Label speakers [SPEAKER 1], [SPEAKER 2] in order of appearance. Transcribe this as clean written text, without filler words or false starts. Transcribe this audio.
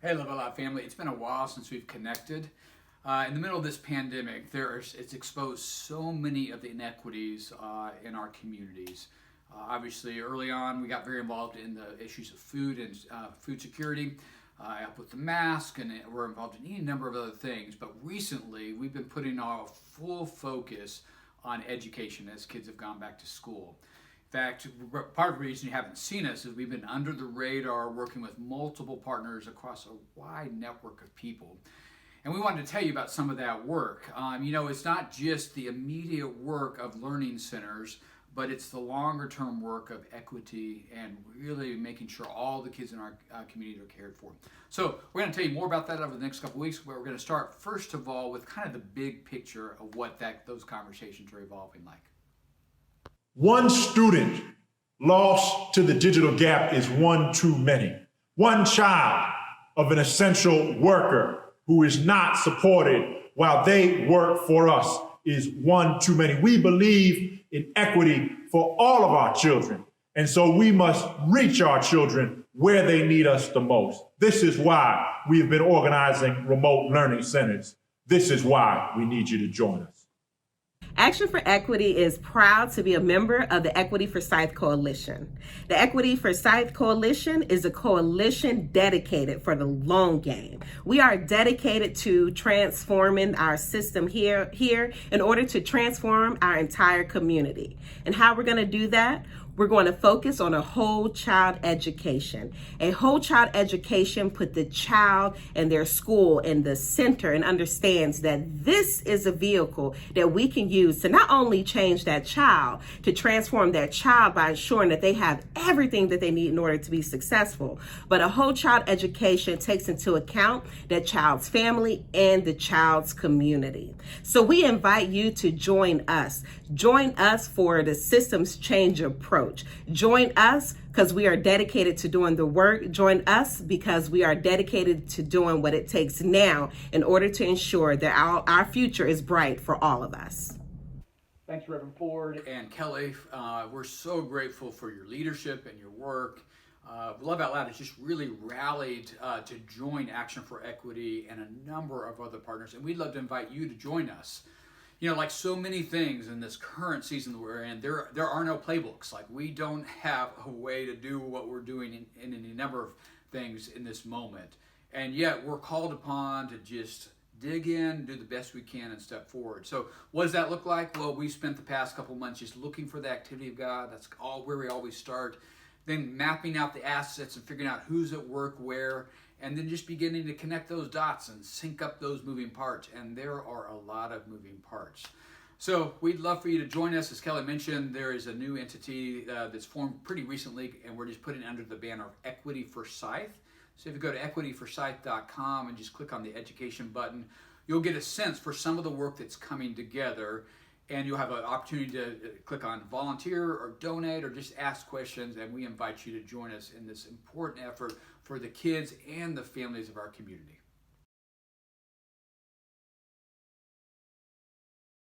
[SPEAKER 1] Hey, Love Out Loud family. It's been a while since we've connected. In the middle of this pandemic, it's exposed so many of the inequities in our communities. Obviously, early on, we got very involved in the issues of food and food security, help with the mask, and we're involved in any number of other things. But recently, we've been putting our full focus on education as kids have gone back to school. In fact, part of the reason you haven't seen us is we've been under the radar working with multiple partners across a wide network of people. And we wanted to tell you about some of that work. It's not just the immediate work of learning centers, but it's the longer term work of equity and really making sure all the kids in our community are cared for. So we're going to tell you more about that over the next couple of weeks, but we're going to start first of all with kind of the big picture of what those conversations are evolving like.
[SPEAKER 2] One student lost to the digital gap is one too many. One child of an essential worker who is not supported while they work for us is one too many. We believe in equity for all of our children, and so we must reach our children where they need us the most. This is why we have been organizing remote learning centers. This is why we need you to join us.
[SPEAKER 3] Action for Equity is proud to be a member of the Equity for Sight Coalition. The Equity for Sight Coalition is a coalition dedicated for the long game. We are dedicated to transforming our system here in order to transform our entire community. And how we're going to do that? We're going to focus on a whole child education. A whole child education put the child and their school in the center and understands that this is a vehicle that we can use to not only change that child, to transform that child by ensuring that they have everything that they need in order to be successful. But a whole child education takes into account that child's family and the child's community. So we invite you to join us. Join us for the systems change approach. Join us because we are dedicated to doing the work. Join us because we are dedicated to doing what it takes now in order to ensure that our future is bright for all of us.
[SPEAKER 1] Thanks, Reverend Ford and Kelly. We're so grateful for your leadership and your work. Love Out Loud has just really rallied to join Action for Equity and a number of other partners, and we'd love to invite you to join us. Like so many things in this current season that we're in, there are no playbooks. Like, we don't have a way to do what we're doing in any number of things in this moment. And yet we're called upon to just dig in, do the best we can, and step forward. So what does that look like? Well, we spent the past couple months just looking for the activity of God. That's all where we always start. Then mapping out the assets and figuring out who's at work where, and then just beginning to connect those dots and sync up those moving parts. And there are a lot of moving parts. So we'd love for you to join us. As Kelly mentioned, there is a new entity that's formed pretty recently, and we're just putting it under the banner of Equity for Sight. So if you go to equityforsight.com and just click on the education button, you'll get a sense for some of the work that's coming together. And you'll have an opportunity to click on volunteer or donate or just ask questions. And we invite you to join us in this important effort for the kids and the families of our community.